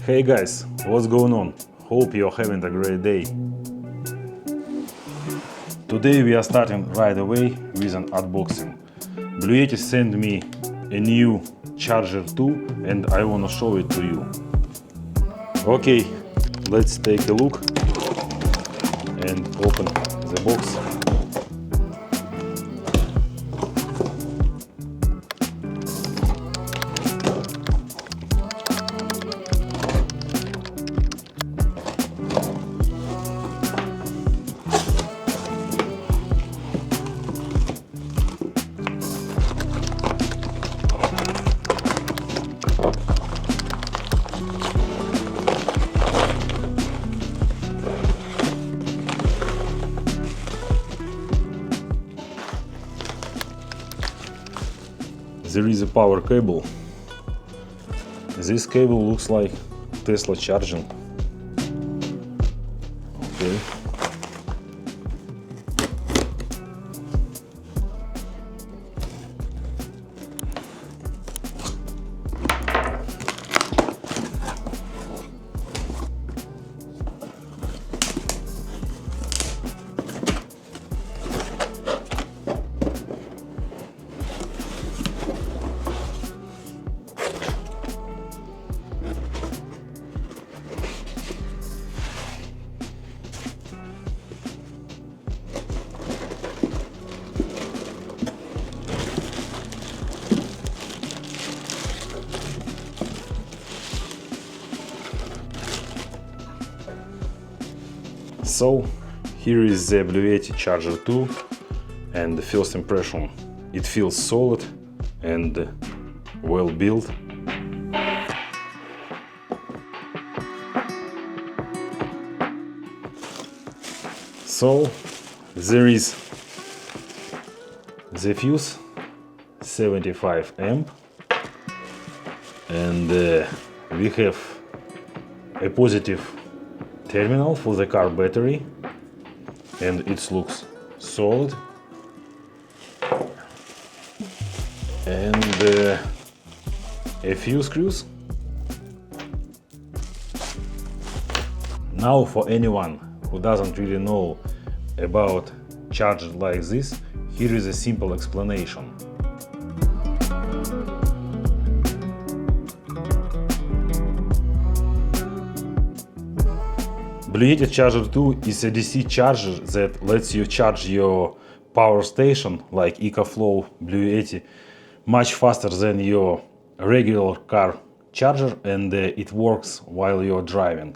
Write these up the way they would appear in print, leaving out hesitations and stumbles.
Hey guys, what's going on? Hope you're having a great day. Today we are starting right away with an unboxing. BLUETTI sent me a new Charger 2 and I wanna show it to you. Okay, let's take a look and open the box. There is a power cable. This cable looks like Tesla charging. Okay. So here is the BLUETTI Charger 2, and the first impression, it feels solid and well built. So there is the fuse 75 amp, and we have a positive terminal for the car battery, and it looks solid, and a few screws. Now, for anyone who doesn't really know about chargers like this, here is a simple explanation. BLUETTI Charger 2 is a DC charger that lets you charge your power station like EcoFlow BLUETTI much faster than your regular car charger, and it works while you're driving.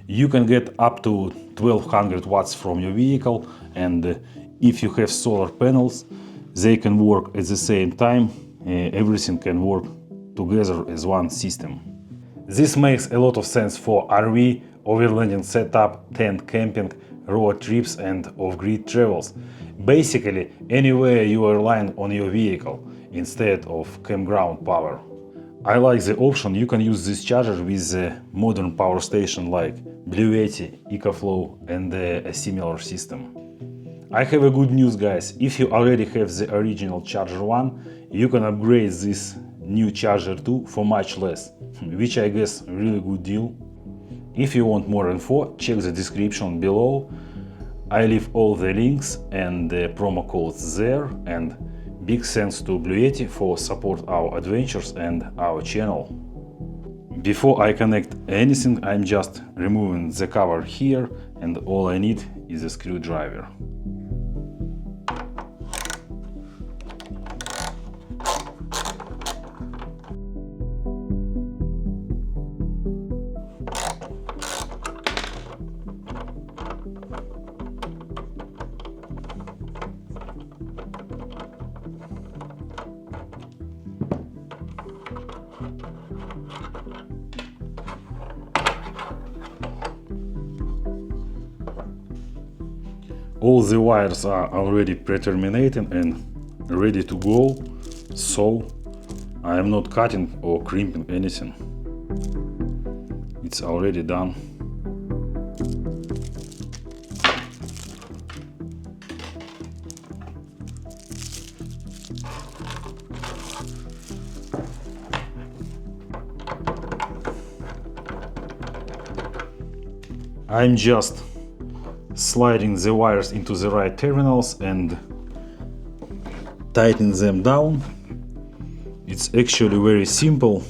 You can get up to 1200 watts from your vehicle, and if you have solar panels, they can work at the same time. Everything can work together as one system. This makes a lot of sense for RV, overlanding setup, tent camping, road trips and off-grid travels. Basically, anywhere you are relying on your vehicle instead of campground power. I like the option you can use this charger with a modern power station like BLUETTI, EcoFlow and a similar system. I have a good news, guys. If you already have the original Charger 1, you can upgrade this new Charger 2 for much less, which I guess really good deal. If you want more info, check the description below. I leave all the links and the promo codes there, and big thanks to BLUETTI for support our adventures and our channel. Before I connect anything, I'm just removing the cover here, and all I need is a screwdriver. All the wires are already pre-terminated and ready to go, so I am not cutting or crimping anything. It's already done. I'm just sliding the wires into the right terminals and tighten them down. It's actually very simple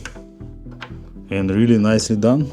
and really nicely done.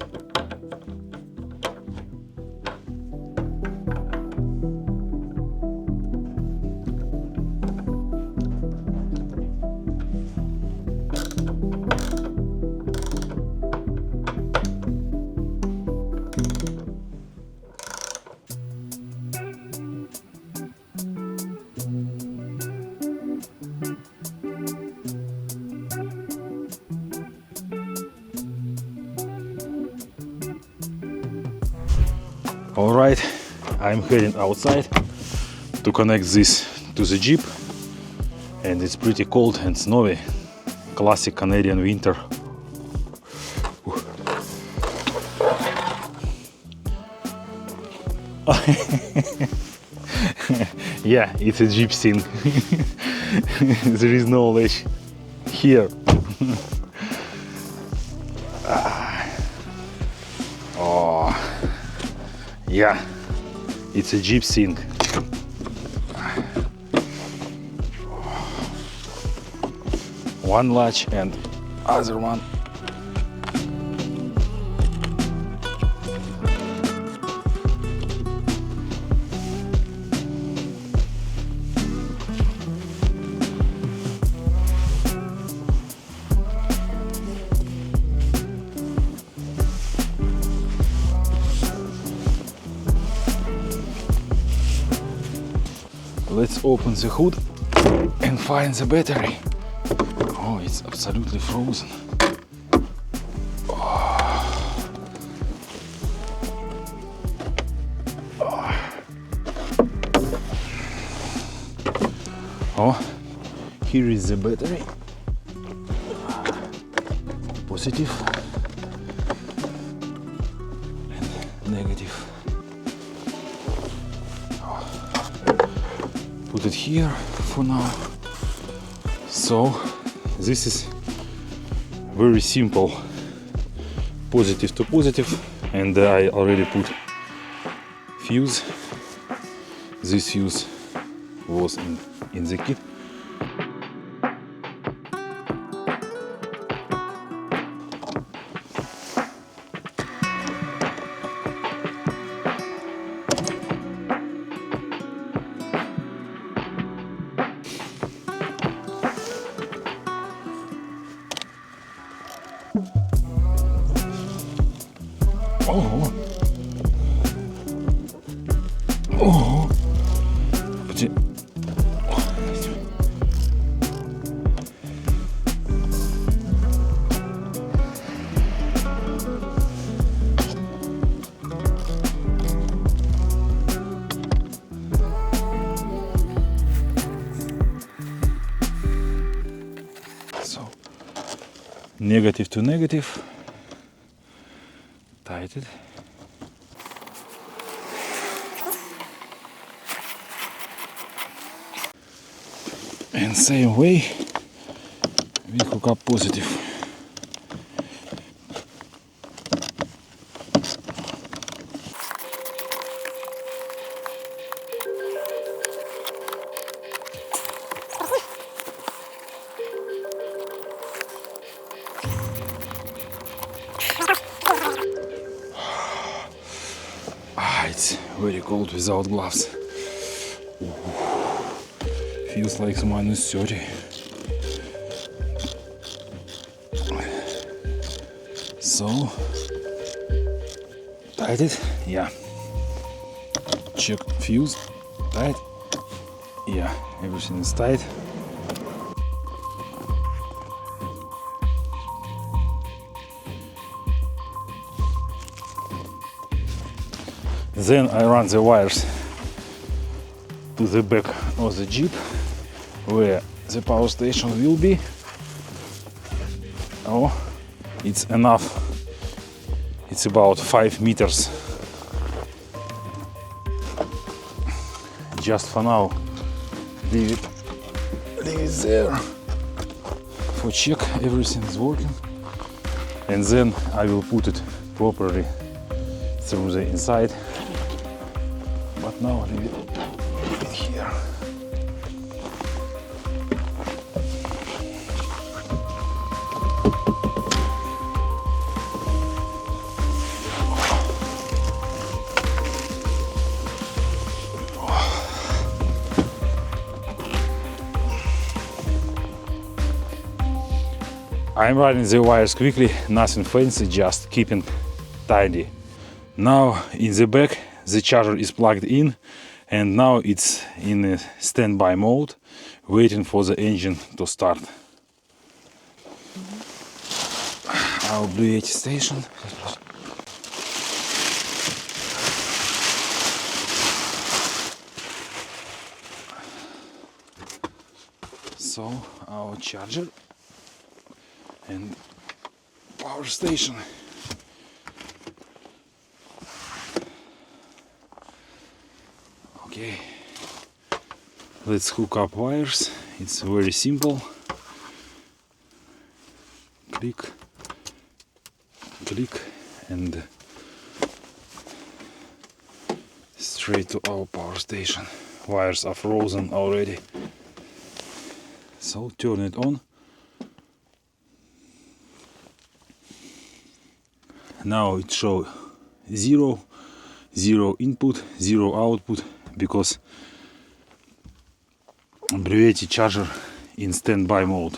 Alright, I'm heading outside to connect this to the Jeep, and it's pretty cold and snowy. Classic Canadian winter. Yeah, it's a Jeep thing. There is no latch here. Oh, yeah, it's a Jeep thing. One latch and other one. Let's open the hood and find the battery. Oh, it's absolutely frozen. Oh, here is the battery. Positive and negative. Put it here for now. So this is very simple, positive to positive, and I already put fuse. This fuse was in the kit. Oh, oh, but it, so negative to negative. Tighten. And same way we hook up positive. It's very cold without gloves. Ooh. Feels like minus 30. So, tight it? Yeah. Check fuse. Tight? Yeah, everything is tight. Then I run the wires to the back of the Jeep, where the power station will be. Oh, it's enough. It's about 5 meters. Just for now, leave it there for check everything is working, and then I will put it properly through the inside. But now leave it here. I'm running the wires quickly, nothing fancy, just keeping tidy. Now in the back the charger is plugged in, and now it's in a standby mode, waiting for the engine to start. Our BLUETTI station. So our charger and power station. Okay, let's hook up wires. It's very simple. Click, click, and straight to our power station. Wires are frozen already, so turn it on. Now it shows zero input, 0 output, because BLUETTI charger in standby mode.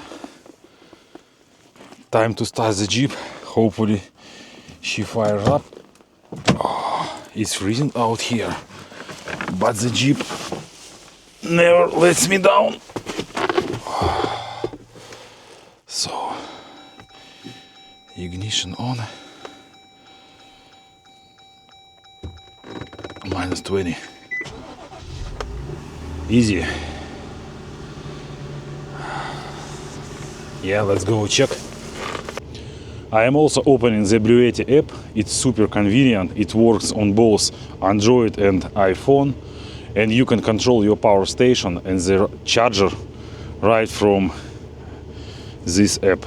Time to start the Jeep. Hopefully she fires up. Oh, it's freezing out here, but the Jeep never lets me down. So ignition on. Minus 20. Easy. Yeah, let's go check. I am also opening the BLUETTI app. It's super convenient. It works on both Android and iPhone, and you can control your power station and the charger right from this app.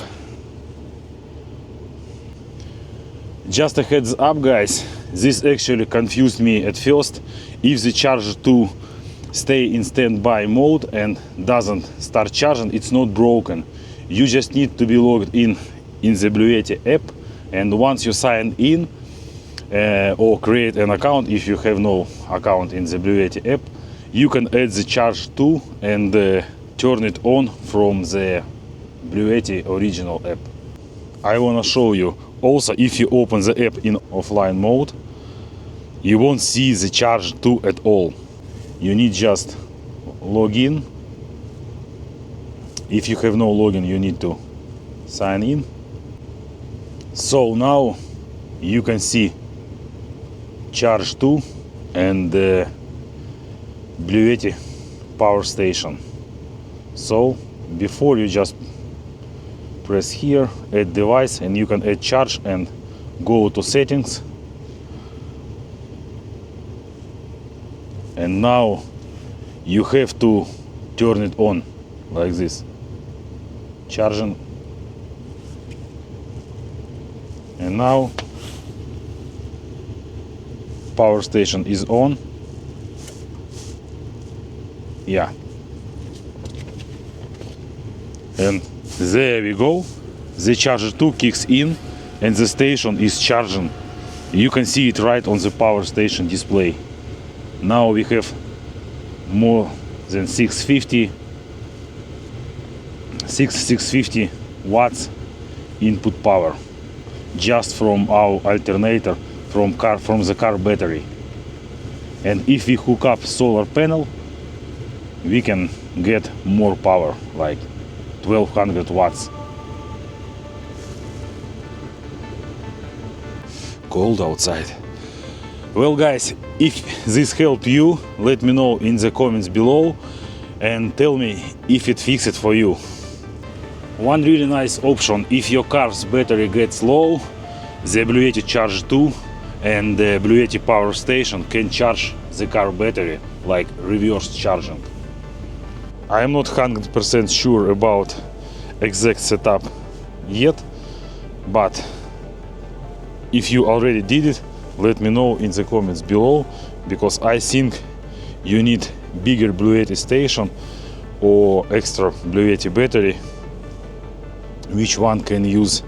Just a heads up, guys, this actually confused me at first. If the charger 2 stay in standby mode and doesn't start charging, it's not broken. You just need to be logged in the BLUETTI app, and once you sign in or create an account, if you have no account in the BLUETTI app, you can add the charge 2 and turn it on from the BLUETTI original app. I wanna show you. Also, if you open the app in offline mode, you won't see the charge 2 at all. You need just log in. If you have no login, you need to sign in. So now you can see charge 2 and the BLUETTI power station. So before, you just press here, add device, and you can add charge and go to settings. And now you have to turn it on like this, charging. And now power station is on. Yeah, and there we go. The charger 2 kicks in and the station is charging. You can see it right on the power station display. Now we have more than 650 watts input power just from our alternator from the car battery. And if we hook up solar panel, we can get more power, like 1200 watts. Cold outside. Well, guys, if this helped you, let me know in the comments below and tell me if it fixed it for you. One really nice option: if your car's battery gets low, the BLUETTI Charge 2 and the BLUETTI power station can charge the car battery, like reverse charging. I am not 100% sure about exact setup yet, but if you already did it, let me know in the comments below, because I think you need bigger BLUETTI station or extra BLUETTI battery, which one can use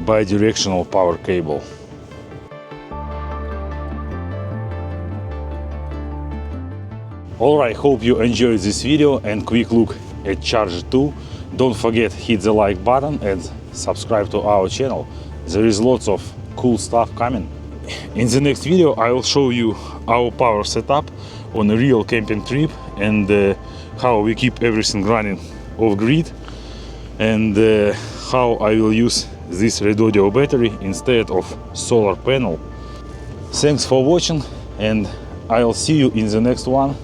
bi-directional power cable. Alright, hope you enjoyed this video and quick look at Charger 2. Don't forget, hit the like button and subscribe to our channel. There is lots of cool stuff coming. In the next video I will show you our power setup on a real camping trip, and how we keep everything running off grid, and how I will use this red audio battery instead of solar panel. Thanks for watching, and I'll see you in the next one.